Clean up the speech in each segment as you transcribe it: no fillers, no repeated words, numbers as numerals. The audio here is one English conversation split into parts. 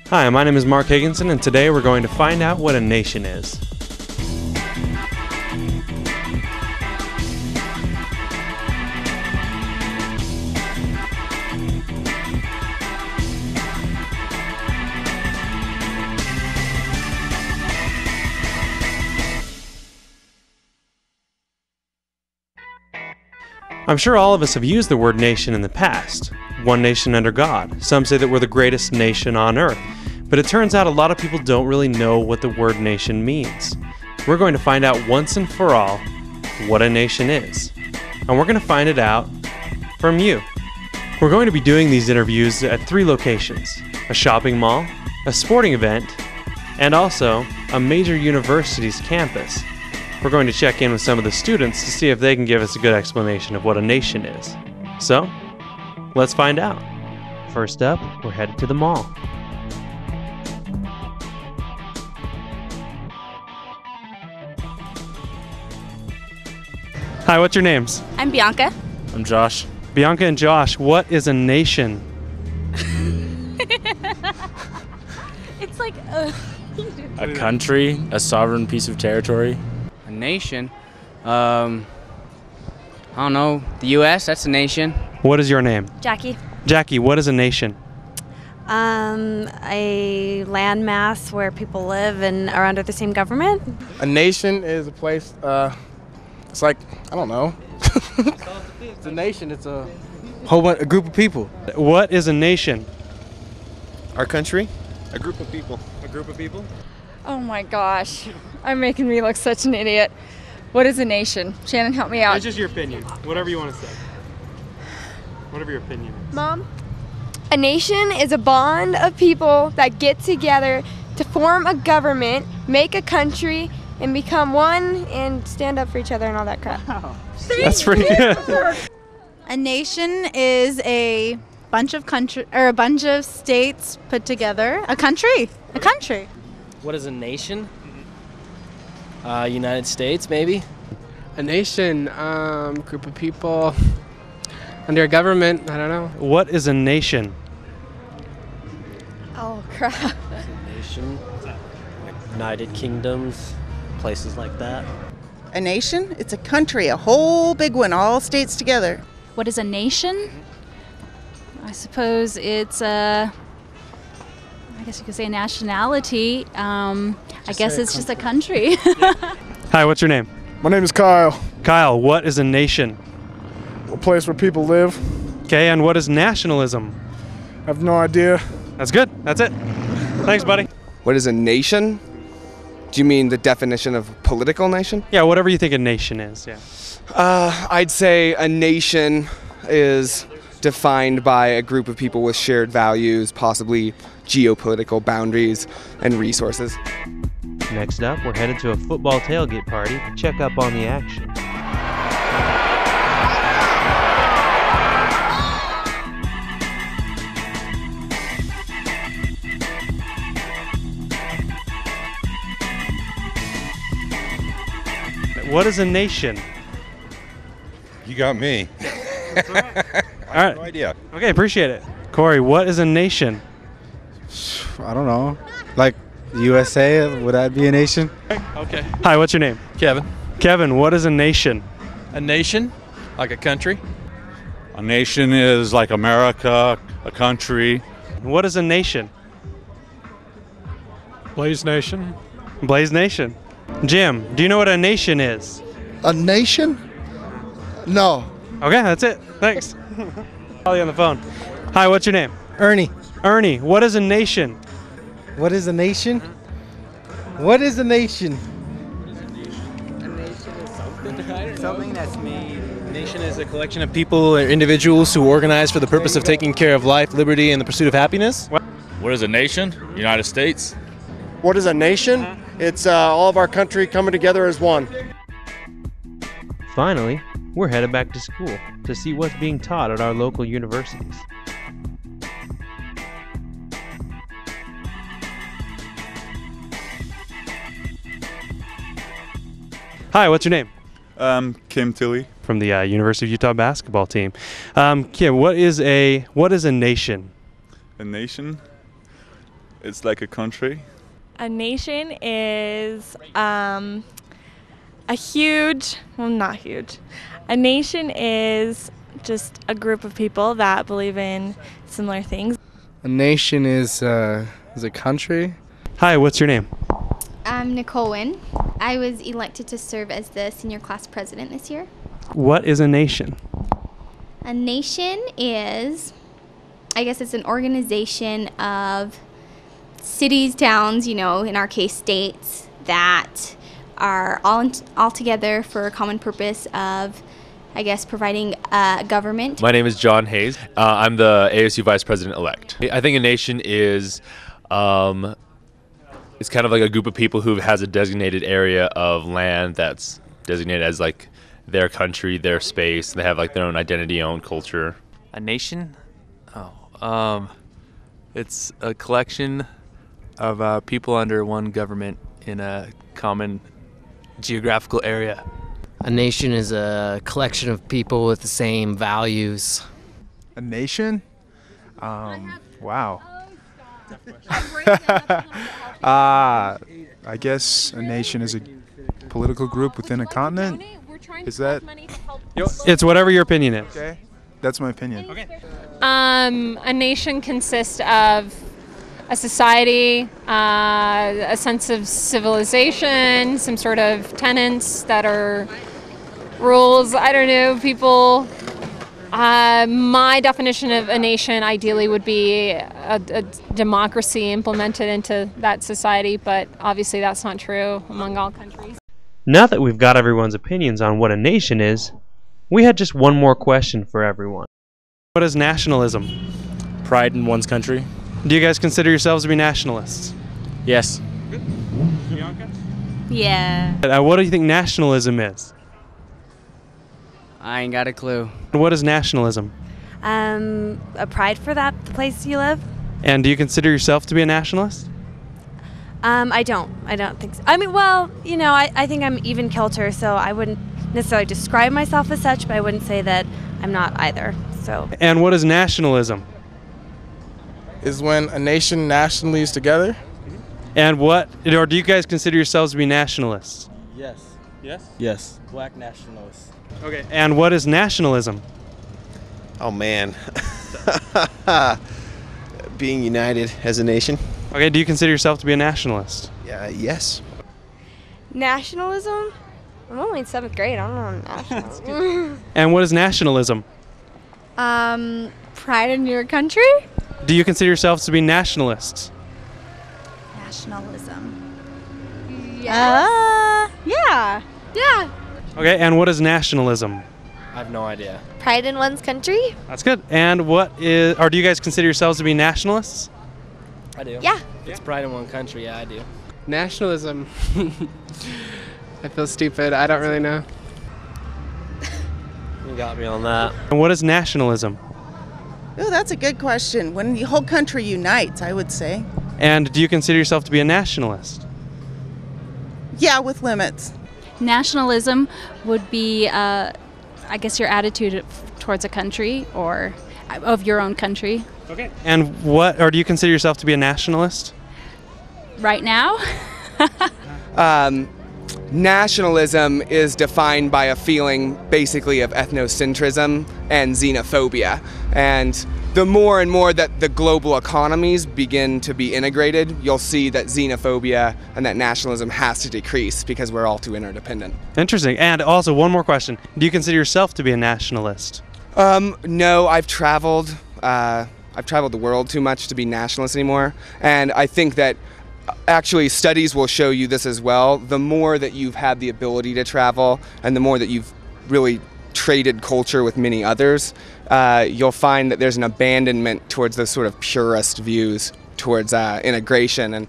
Hi, my name is Mark Higginson, and today we're going to find out what a nation is. I'm sure all of us have used the word nation in the past. One nation under God. Some say that we're the greatest nation on earth. But it turns out a lot of people don't really know what the word nation means. We're going to find out once and for all what a nation is. And we're going to find it out from you. We're going to be doing these interviews at 3 locations: a shopping mall, a sporting event, and also a major university's campus. We're going to check in with some of the students to see if they can give us a good explanation of what a nation is. So, let's find out. First up, we're headed to the mall. Hi, what's your names? I'm Bianca. I'm Josh. Bianca and Josh, what is a nation? It's like A country, a sovereign piece of territory. A nation? I don't know. The U.S., that's a nation. What is your name? Jackie. Jackie, what is a nation? A landmass where people live and are under the same government. A nation is a place, it's like, I don't know. It's a nation, it's a group of people. What is a nation? Our country? A group of people. A group of people? Oh my gosh, I'm making me look such an idiot. What is a nation? Shannon, help me out. It's just your opinion. Whatever you want to say. Whatever your opinion is. Mom, a nation is a bond of people that get together to form a government, make a country, and become one and stand up for each other and all that crap. Wow. That's pretty good. A nation is a bunch of states put together. A country. A country. What is a nation? United States, maybe? A nation, group of people under a government, I don't know. What is a nation? Oh crap. Nation, United Kingdoms, places like that. A nation? It's a country, a whole big one, all states together. What is a nation? I suppose it's I guess you could say a nationality. I guess it's just a country. Hi, what's your name? My name is Kyle. Kyle, what is a nation? A place where people live. Okay, and what is nationalism? I have no idea. That's good. That's it. Thanks, buddy. What is a nation? Do you mean the definition of political nation? Yeah, whatever you think a nation is, yeah. I'd say a nation is defined by a group of people with shared values, possibly geopolitical boundaries and resources. Next up, we're headed to a football tailgate party to check up on the action. What is a nation? You got me. That's all right. All right. No idea. Okay, appreciate it. Corey, what is a nation? I don't know. Like USA, would that be a nation? Okay. Hi, what's your name? Kevin. Kevin, what is a nation? A nation? Like a country? A nation is like America, a country. What is a nation? Blaze Nation. Blaze Nation. Jim, do you know what a nation is? A nation? No. Okay, that's it. Thanks. Call you on the phone. Hi, what's your name? Ernie. Ernie, what is a nation? What is a nation? What is a nation? A nation is something that's made. A nation is a collection of people or individuals who organize for the purpose of taking care of life, liberty, and the pursuit of happiness. What is a nation? United States. What is a nation? It's all of our country coming together as one. Finally, we're headed back to school to see what's being taught at our local universities. Hi, what's your name? Kim Tilley. From the University of Utah basketball team. Kim, what is a nation? A nation It's like a country. A nation is a huge, well, not huge. A nation is just a group of people that believe in similar things. A nation is a country. Hi, what's your name? I'm Nicole Wynn. I was elected to serve as the senior class president this year. What is a nation? A nation is, I guess it's an organization of cities, towns, in our case states, that are all together for a common purpose of, I guess, providing government. My name is John Hayes. I'm the ASU Vice President-elect. I think a nation is it's kind of like a group of people who has a designated area of land that's designated as like their country, their space. They have like their own identity, own culture. A nation? It's a collection of people under one government in a common geographical area. A nation is a collection of people with the same values. A nation? Wow. I guess a nation is a political group within a continent. Is that? It's whatever your opinion is. Okay, that's my opinion. Okay. A nation consists of a society, a sense of civilization, some sort of tenets that are rules. I don't know, people. My definition of a nation ideally would be a democracy implemented into that society, but obviously that's not true among all countries. Now that we've got everyone's opinions on what a nation is, we had just one more question for everyone. What is nationalism? Pride in one's country. Do you guys consider yourselves to be nationalists? Yes. Yeah. What do you think nationalism is? I ain't got a clue. What is nationalism? A pride for the place you live. And do you consider yourself to be a nationalist? I don't think so. I mean, well, I think I'm even kilter, so I wouldn't necessarily describe myself as such, but I wouldn't say that I'm not either. So. And what is nationalism? Is when a nation nationally is together. And or do you guys consider yourselves to be nationalists? Yes. Yes? Yes. Black nationalists. Okay. And what is nationalism? Oh man. Being united as a nation. Okay, do you consider yourself to be a nationalist? Yes. Nationalism? I'm only in 7th grade. I don't know nationalism. And what is nationalism? Pride in your country? Do you consider yourselves to be nationalists? Nationalism. Yes. Yeah. Yeah. Okay, and what is nationalism? I have no idea. Pride in one's country? That's good. And do you guys consider yourselves to be nationalists? I do. Yeah. It's pride in one country, yeah, I do. Nationalism. I feel stupid. I don't really know. You got me on that. And what is nationalism? Oh, that's a good question. When the whole country unites, I would say. And do you consider yourself to be a nationalist? Yeah, with limits. Nationalism would be, I guess, your attitude towards a country or of your own country. Okay. And do you consider yourself to be a nationalist? Right now? Nationalism is defined by a feeling basically of ethnocentrism and xenophobia. And the more and more that the global economies begin to be integrated, you'll see that xenophobia and that nationalism has to decrease because we're all too interdependent. Interesting. And also, one more question. Do you consider yourself to be a nationalist? No, I've traveled the world too much to be nationalist anymore. And I think that actually studies will show you this as well. The more that you've had the ability to travel and the more that you've really traded culture with many others, you'll find that there's an abandonment towards those sort of purist views towards integration. And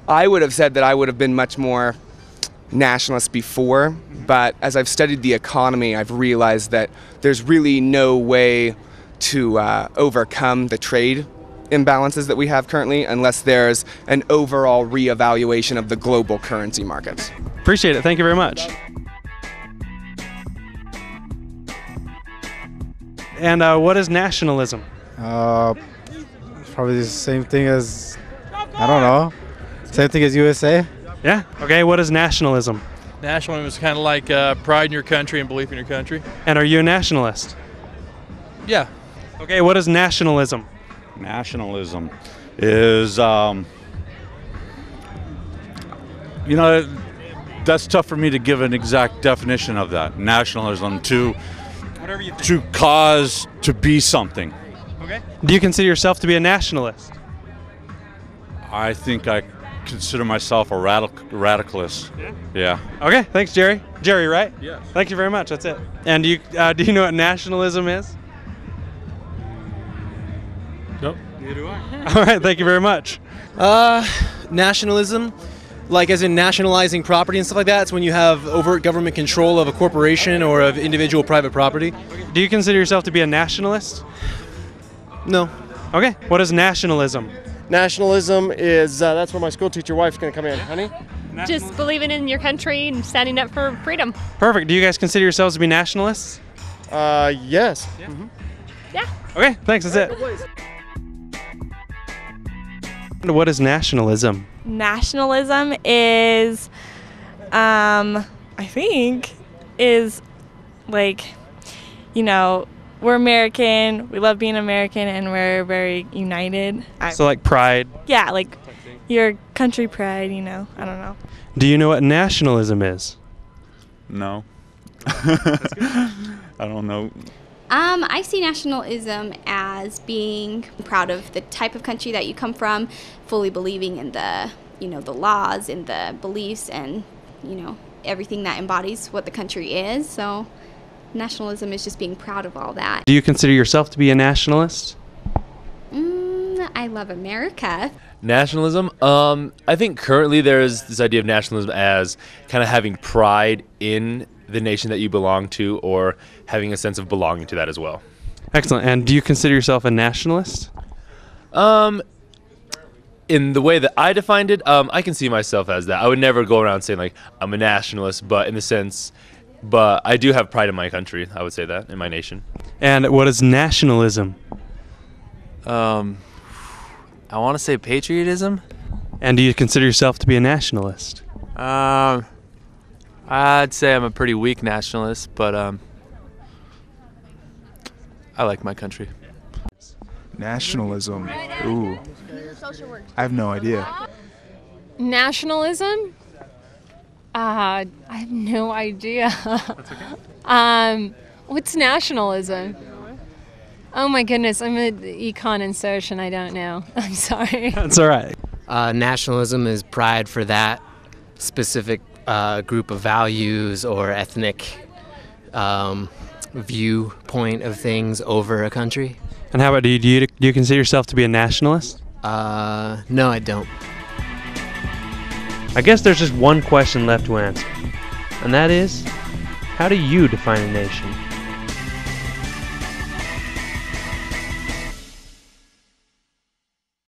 I would have said that I would have been much more nationalist before, but as I've studied the economy, I've realized that there's really no way to overcome the trade imbalances that we have currently unless there's an overall reevaluation of the global currency markets. Appreciate it. Thank you very much. And what is nationalism? Probably the same thing as I don't know. Same thing as USA? Yeah. Okay, what is nationalism? Nationalism is kind of like pride in your country and belief in your country. And are you a nationalist? Yeah. Okay, what is nationalism? Nationalism is, you know, that's tough for me to give an exact definition of that. Nationalism, to cause, to be something. Okay. Do you consider yourself to be a nationalist? I think I consider myself a radicalist. Yeah. Okay, thanks, Jerry. Jerry, right? Yes. Thank you very much. That's it. And do you know what nationalism is? Nope. Neither do I. All right, thank you very much. Nationalism, like as in nationalizing property and stuff like that, it's when you have overt government control of a corporation or of individual private property. Do you consider yourself to be a nationalist? No. Okay, what is nationalism? Nationalism is, that's where my school teacher wife's going to come in. Honey? Just believing in your country and standing up for freedom. Perfect. Do you guys consider yourselves to be nationalists? Yes. Yeah. Mm-hmm. Yeah. Okay, thanks. That's it. What is nationalism? Nationalism is, I think, is like, you know, we're American, we love being American, and we're very united. So like pride? Yeah, like your country pride, you know, I don't know. Do you know what nationalism is? No. I don't know. I see nationalism as being proud of the type of country that you come from, fully believing in the, you know, the laws and the beliefs and, you know, everything that embodies what the country is. So nationalism is just being proud of all that. Do you consider yourself to be a nationalist? I love America. Nationalism? I think currently there's this idea of nationalism as kind of having pride in the nation that you belong to, or having a sense of belonging to that as well. Excellent. And do you consider yourself a nationalist? In the way that I defined it, I can see myself as that. I would never go around saying like I'm a nationalist, but in the sense, but I do have pride in my country. I would say that, in my nation. And what is nationalism? I want to say patriotism. And do you consider yourself to be a nationalist? I'd say I'm a pretty weak nationalist, but I like my country. Nationalism. Ooh. I have no idea. Nationalism? I have no idea. That's okay. What's nationalism? Oh my goodness, I'm an econ and soc and I don't know. I'm sorry. That's all right. Nationalism is pride for that specific group of values or ethnic viewpoint of things over a country. And how about do you consider yourself to be a nationalist? No, I don't. I guess there's just one question left to answer, and that is, how do you define a nation?